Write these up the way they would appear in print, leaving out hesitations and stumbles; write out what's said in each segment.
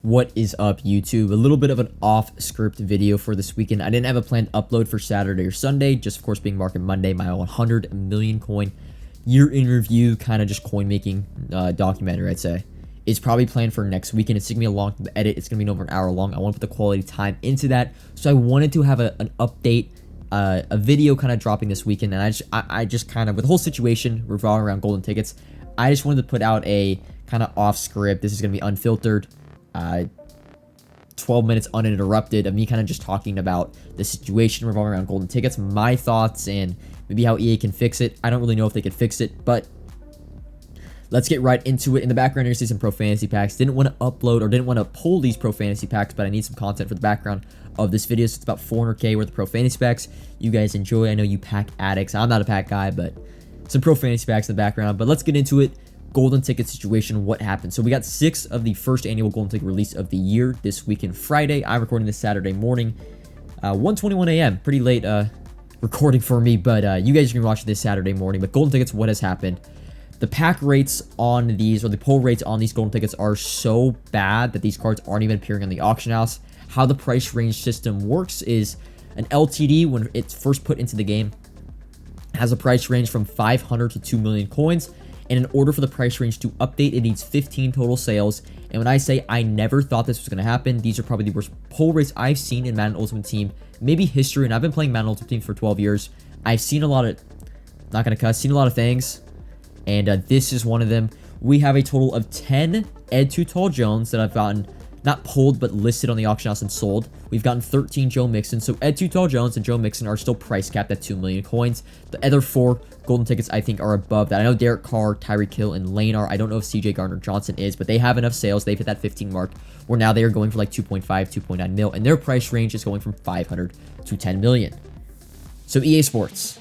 What is up, YouTube? A little bit of an off-script video for this weekend. I didn't have a planned upload for Saturday or Sunday, just of course being Market Monday, my 100 million coin year in review, kind of just coin making documentary, I'd say. It's probably planned for next weekend. It's gonna be a long edit. It's gonna be over an hour long. I want to put the quality time into that, so I wanted to have an update, a video kind of dropping this weekend. And I just kind of, with the whole situation revolving around golden tickets, I just wanted to put out a kind of off script. This is gonna be unfiltered. 12 minutes uninterrupted of me kind of just talking about the situation revolving around golden tickets, my thoughts, and maybe how EA can fix it. I don't really know if they could fix it, but let's get right into it. In the background, you're see some pro fantasy packs. Didn't want to upload or didn't want to pull these pro fantasy packs, but I need some content for the background of this video. So it's about 400k worth of pro fantasy packs. You guys enjoy. I know you pack addicts. I'm not a pack guy, but some pro fantasy packs in the background. But let's get into it. Golden ticket situation, what happened? So we got 6 of the first annual golden ticket release of the year this weekend, Friday. I'm recording this Saturday morning, 1:21 a.m. Pretty late recording for me, but you guys can watch this Saturday morning. But golden tickets, what has happened? The pack rates on these, or the pull rates on these golden tickets, are so bad that these cards aren't even appearing on the auction house. How the price range system works is an LTD, when it's first put into the game, has a price range from 500 to 2 million coins. And in order for the price range to update, it needs 15 total sales. And when I say I never thought this was going to happen, these are probably the worst pull rates I've seen in Madden Ultimate Team, maybe history. And I've been playing Madden Ultimate Team for 12 years. I've seen a lot of, not going to cuss, seen a lot of things. And this is one of them. We have a total of 10 Ed Too Tall Jones that I've gotten, not pulled, but listed on the auction house and sold. We've gotten 13 Joe Mixon. So Ed Too Tall Jones and Joe Mixon are still price capped at 2 million coins. The other 4 golden tickets, I think, are above that. I know Derek Carr, Tyreek Hill, and Lane are. I don't know if CJ Gardner-Johnson is, but they have enough sales. They've hit that 15 mark, where now they are going for like 2.5, 2.9 mil, and their price range is going from 500 to 10 million. So EA Sports,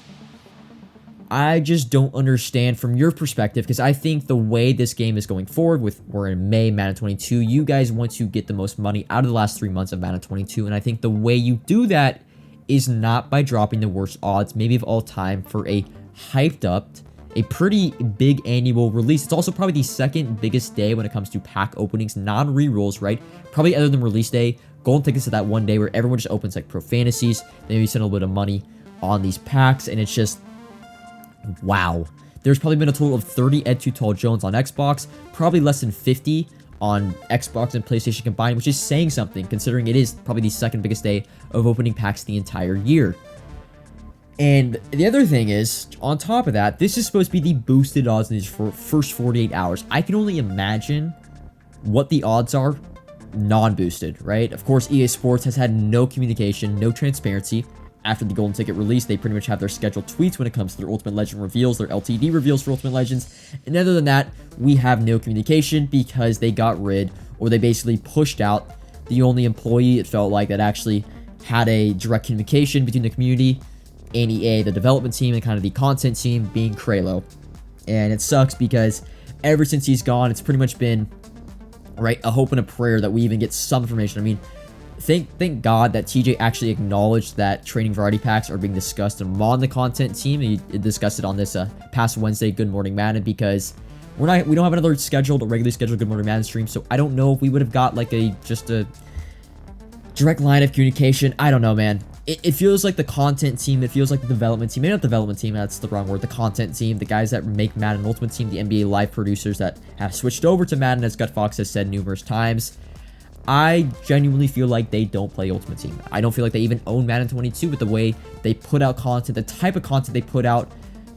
I just don't understand from your perspective, because I think the way this game is going forward, we're in May, Madden 22, you guys want to get the most money out of the last 3 months of Madden 22, and I think the way you do that is not by dropping the worst odds, maybe of all time, for a hyped up, a pretty big annual release. It's also probably the second biggest day when it comes to pack openings, non-rerolls, right? Probably other than release day. Golden tickets to that one day where everyone just opens like pro fantasies, they maybe spend a little bit of money on these packs, and it's just, wow. There's probably been a total of 30 Ed Too Tall Jones on Xbox, probably less than 50 on Xbox and PlayStation combined, which is saying something, considering it is probably the second biggest day of opening packs the entire year. And the other thing is, on top of that, this is supposed to be the boosted odds in these first 48 hours. I can only imagine what the odds are non-boosted, right? Of course, EA Sports has had no communication, no transparency. After the golden ticket release, they pretty much have their scheduled tweets when it comes to their Ultimate Legend reveals, their LTD reveals for Ultimate Legends. And other than that, we have no communication because they got rid, or they basically pushed out the only employee, it felt like, that actually had a direct communication between the community and EA, the development team, and kind of the content team, being Kralo. And it sucks because ever since he's gone, it's pretty much been, right, a hope and a prayer that we even get some information. I mean, thank God that TJ actually acknowledged that training variety packs are being discussed among the content team. He discussed it on this past Wednesday Good Morning Madden, because we don't have another regularly scheduled Good Morning Madden stream, so I don't know if we would have got like just a direct line of communication. I don't know, man. It feels like the content team, it feels like the development team, maybe not development team, that's the wrong word, the content team, the guys that make Madden Ultimate Team, the NBA Live producers that have switched over to Madden, as Gut Fox has said numerous times. I genuinely feel like they don't play Ultimate Team. I don't feel like they even own Madden 22 with the way they put out content, the type of content they put out,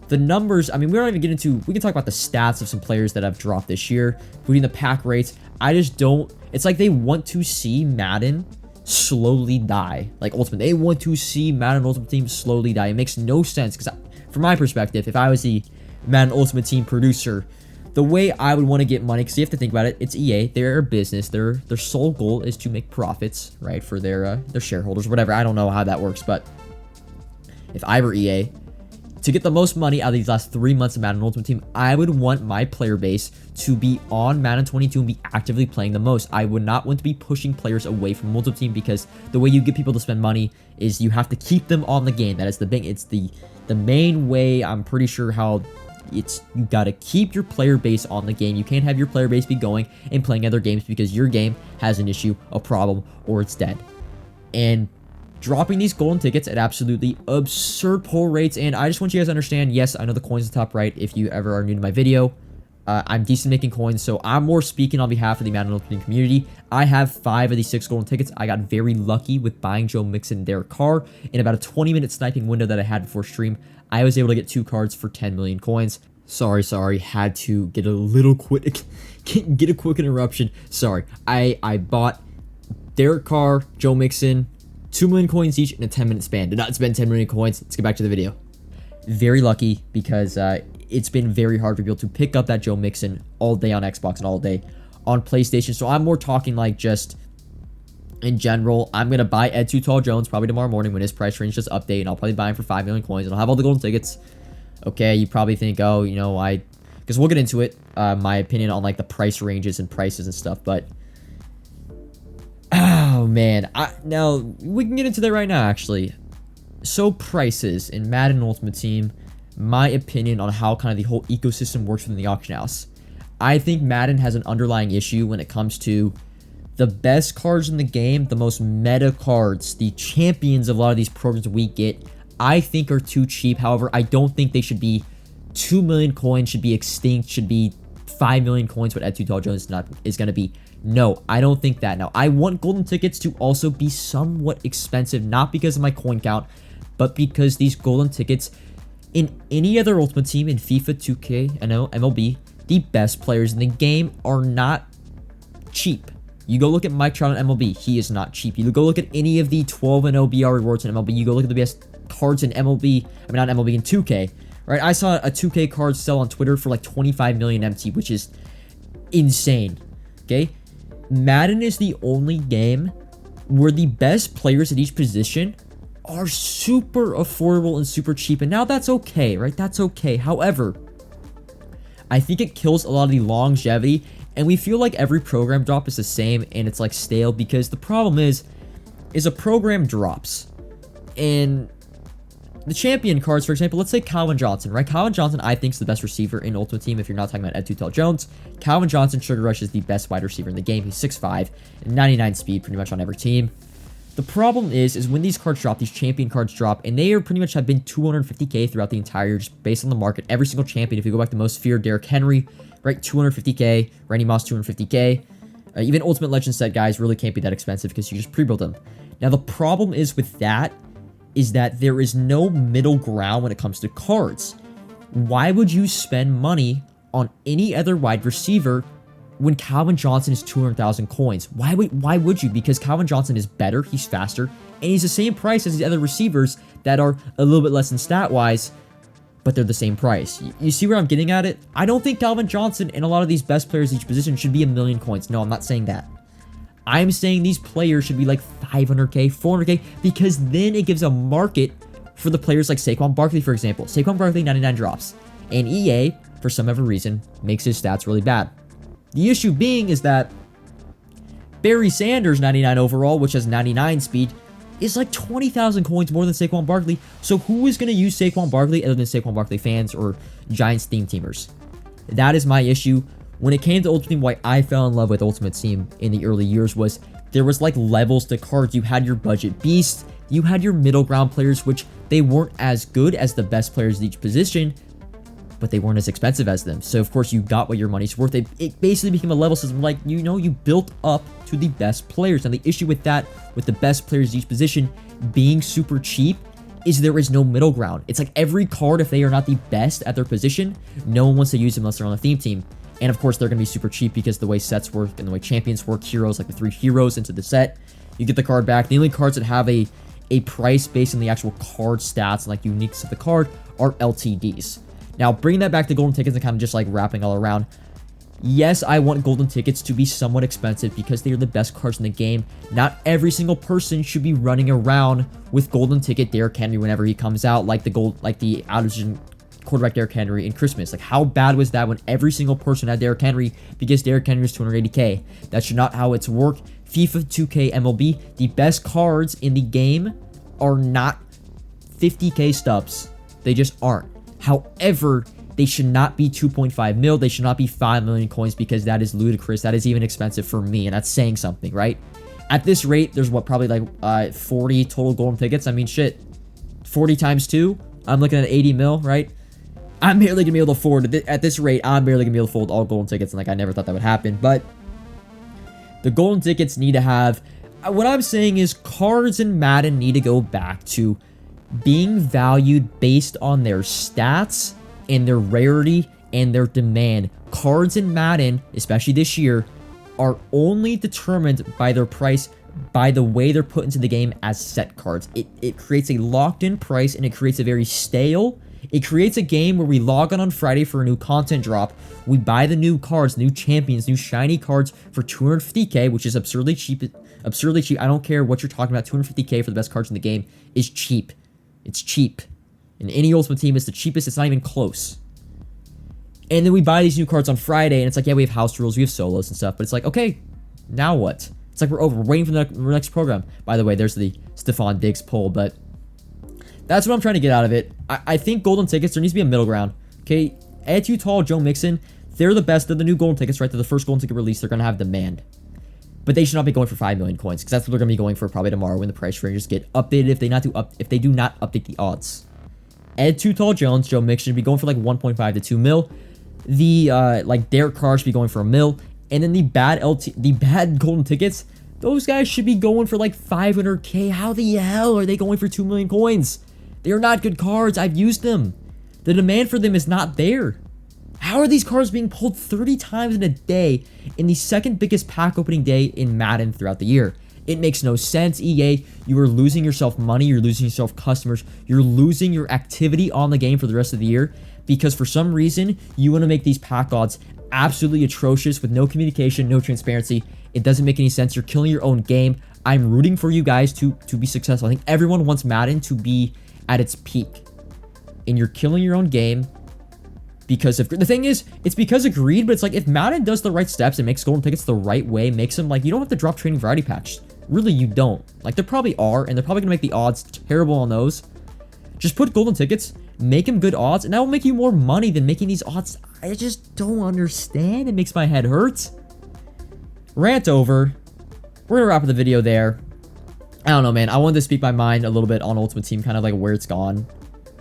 the numbers. I mean, we don't even get into, we can talk about the stats of some players that have dropped this year, including the pack rates. I just don't, it's like they want to see Madden slowly die, like Ultimate. They want to see Madden Ultimate Team slowly die. It makes no sense, because from my perspective, if I was the Madden Ultimate Team producer, the way I would want to get money, because you have to think about it, it's EA, they're a business, their sole goal is to make profits, right, for their shareholders, whatever. I don't know how that works, but if I were EA, to get the most money out of these last 3 months of Madden Ultimate Team, I would want my player base to be on Madden 22 and be actively playing the most. I would not want to be pushing players away from Ultimate Team, because the way you get people to spend money is you have to keep them on the game. That is it's the main way, I'm pretty sure, how You gotta keep your player base on the game. You can't have your player base be going and playing other games because your game has an issue, a problem, or it's dead. And dropping these golden tickets at absolutely absurd pull rates. And I just want you guys to understand, yes, I know the coin's the top right if you ever are new to my video. I'm decent making coins, so I'm more speaking on behalf of the Madden Ultimate Team community. I have 5 of these 6 golden tickets. I got very lucky with buying Joe Mixon and Derek Carr. In about a 20-minute sniping window that I had before stream, I was able to get 2 cards for 10 million coins. Sorry, had to get a little quick, get a quick interruption. Sorry, I bought Derek Carr, Joe Mixon, 2 million coins each in a 10-minute span. Did not spend 10 million coins. Let's get back to the video. Very lucky because it's been very hard for people to pick up that Joe Mixon all day on Xbox and all day on PlayStation. So I'm more talking like just in general. I'm going to buy Ed Too Tall Jones probably tomorrow morning when his price range just update, and I'll probably buy him for 5 million coins and I'll have all the golden tickets. Okay, you probably think, oh, you know, because we'll get into it, my opinion on like the price ranges and prices and stuff, but oh man, now we can get into that right now actually. So prices in Madden Ultimate Team, my opinion on how kind of the whole ecosystem works within the auction house. I think Madden has an underlying issue when it comes to the best cards in the game, the most meta cards, the champions of a lot of these programs we get, I think are too cheap. However, I don't think they should be 2 million coins, should be extinct, should be 5 million coins, what Ed Too Tall Jones is going to be. No, I don't think that. Now, I want golden tickets to also be somewhat expensive, not because of my coin count, but because these golden tickets in any other Ultimate Team, in FIFA, 2K, and MLB, the best players in the game are not cheap. You go look at Mike Trout in MLB, he is not cheap. You go look at any of the 12-0 BR rewards in MLB, you go look at the best cards in MLB, I mean not MLB, in 2K, right? I saw a 2K card sell on Twitter for like 25 million MT, which is insane, okay? Madden is the only game where the best players at each position are super affordable and super cheap, and now that's okay, right? That's okay. However, I think it kills a lot of the longevity, and we feel like every program drop is the same and it's like stale, because the problem is a program drops and the champion cards, for example, let's say Calvin Johnson, right? Calvin Johnson, I think, is the best receiver in Ultimate Team if you're not talking about Ed Too Tall Jones. Calvin Johnson, Sugar Rush, is the best wide receiver in the game. He's 6'5", and 99 speed pretty much on every team. The problem is when these cards drop, these champion cards drop, and they are pretty much have been 250k throughout the entire year, just based on the market. Every single champion, if you go back to most feared, Derrick Henry, right, 250k, Randy Moss, 250k. Even Ultimate Legend set guys really can't be that expensive because you just pre-build them. Now, the problem is with that is that there is no middle ground when it comes to cards. Why would you spend money on any other wide receiver when Calvin Johnson is 200,000 coins? Why would you? Because Calvin Johnson is better, he's faster, and he's the same price as the other receivers that are a little bit less than stat-wise, but they're the same price. You see where I'm getting at it? I don't think Calvin Johnson and a lot of these best players at each position should be 1 million coins. No, I'm not saying that. I'm saying these players should be like 500k, 400k, because then it gives a market for the players like Saquon Barkley, for example. Saquon Barkley, 99 drops, and EA, for some other reason, makes his stats really bad. The issue being is that Barry Sanders, 99 overall, which has 99 speed, is like 20,000 coins more than Saquon Barkley. So who is going to use Saquon Barkley other than Saquon Barkley fans or Giants theme teamers? That is my issue. When it came to Ultimate Team, why I fell in love with Ultimate Team in the early years was there was like levels to cards. You had your budget beast, you had your middle ground players, which they weren't as good as the best players at each position, but they weren't as expensive as them. So of course you got what your money's worth. It basically became a level system, like, you know, you built up to the best players. And the issue with that, with the best players at each position being super cheap, is there is no middle ground. It's like every card, if they are not the best at their position, no one wants to use them unless they're on the theme team. And of course, they're going to be super cheap because the way sets work and the way champions work, heroes, like the 3 heroes into the set, you get the card back. The only cards that have a price based on the actual card stats and like uniqueness of the card are LTDs. Now, bringing that back to golden tickets and kind of just like wrapping all around, yes, I want golden tickets to be somewhat expensive because they are the best cards in the game. Not every single person should be running around with golden ticket Derrick Henry whenever he comes out, like the out-of-division quarterback Derrick Henry in Christmas. Like, how bad was that when every single person had Derrick Henry because Derrick Henry was 280k? That's not how it's worked. FIFA, 2K, MLB, the best cards in the game are not 50k stubs. They just aren't. However, They should not be 2.5 mil. They should not be 5 million coins because that is ludicrous. That is even expensive for me, and that's saying something, right? At this rate, there's what, probably like 40 total golden tickets. I mean, shit, 40 times 2, I'm looking at 80 mil, right? I'm barely gonna be able to afford it. At this rate, I'm barely gonna be able to fold all golden tickets, and like I never thought that would happen. But the golden tickets need to have, what I'm saying is cards in Madden need to go back to being valued based on their stats and their rarity and their demand. Cards in Madden, especially this year, are only determined by their price by the way they're put into the game as set cards. It creates a locked-in price, and it creates a very stale. It creates a game where we log on Friday for a new content drop. We buy the new cards, new champions, new shiny cards for 250k, which is absurdly cheap. Absurdly cheap. I don't care what you're talking about. 250k for the best cards in the game is cheap. It's cheap. In any Ultimate Team, it's the cheapest. It's not even close. And then we buy these new cards on Friday, and it's like, yeah, we have house rules, we have solos and stuff, but it's like, okay, now what? It's like we're over. We're waiting for the next program. By the way, there's the Stephon Diggs poll, but that's what I'm trying to get out of it. I think golden tickets, there needs to be a middle ground. Okay, Ed Too Tall, Joe Mixon, they're the best. They're the new golden tickets, right? They're the first golden ticket release. They're going to have demand. But they should not be going for 5 million coins, because that's what they're going to be going for probably tomorrow when the price ranges get updated if they do not update the odds. Ed Too Tall Jones, Joe Mixon should be going for like 1.5 to 2 mil. The like Derek Carr should be going for a mil. And then the bad golden tickets, those guys should be going for like 500k. How the hell are they going for 2 million coins? They are not good cards. I've used them. The demand for them is not there. How are these cards being pulled 30 times in a day in the second biggest pack opening day in Madden throughout the year? It makes no sense, EA. You are losing yourself money. You're losing yourself customers. You're losing your activity on the game for the rest of the year because for some reason, you want to make these pack odds absolutely atrocious with no communication, no transparency. It doesn't make any sense. You're killing your own game. I'm rooting for you guys to be successful. I think everyone wants Madden to be at its peak. And you're killing your own game because of... The thing is, it's because of greed, but it's like if Madden does the right steps and makes golden tickets the right way, makes them like... You don't have to drop training variety packs. Really, you don't. Like, there probably are, and they're probably going to make the odds terrible on those. Just put golden tickets, make them good odds, and that will make you more money than making these odds. I just don't understand. It makes my head hurt. Rant over. We're going to wrap up the video there. I don't know, man. I wanted to speak my mind a little bit on Ultimate Team, kind of like where it's gone.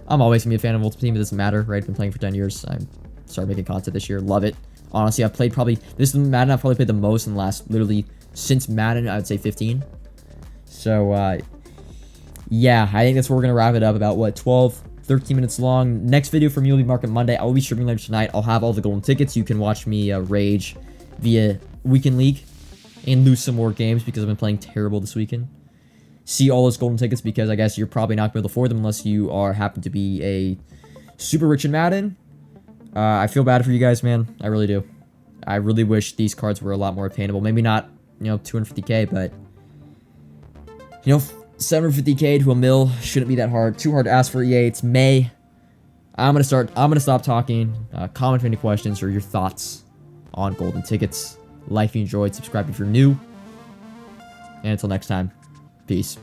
I'm always going to be a fan of Ultimate Team. It doesn't matter, right? I've been playing for 10 years. I started making content this year. Love it. Honestly, I've played probably... This is Madden I've probably played the most in the last, literally, since Madden, I would say 15. So, yeah, I think that's where we're going to wrap it up. About, what, 12, 13 minutes long. Next video from me will be Market Monday. I will be streaming later tonight. I'll have all the golden tickets. You can watch me rage via Weekend League and lose some more games because I've been playing terrible this weekend. See all those golden tickets because I guess you're probably not going to be able to afford them unless you happen to be a super rich in Madden. I feel bad for you guys, man. I really do. I really wish these cards were a lot more attainable. Maybe not, 250k, but, 750k to a mil shouldn't be that hard. Too hard to ask for EA. It's May. I'm going to stop talking. Comment for any questions or your thoughts on golden tickets. Like if you enjoyed, subscribe if you're new. And until next time, peace.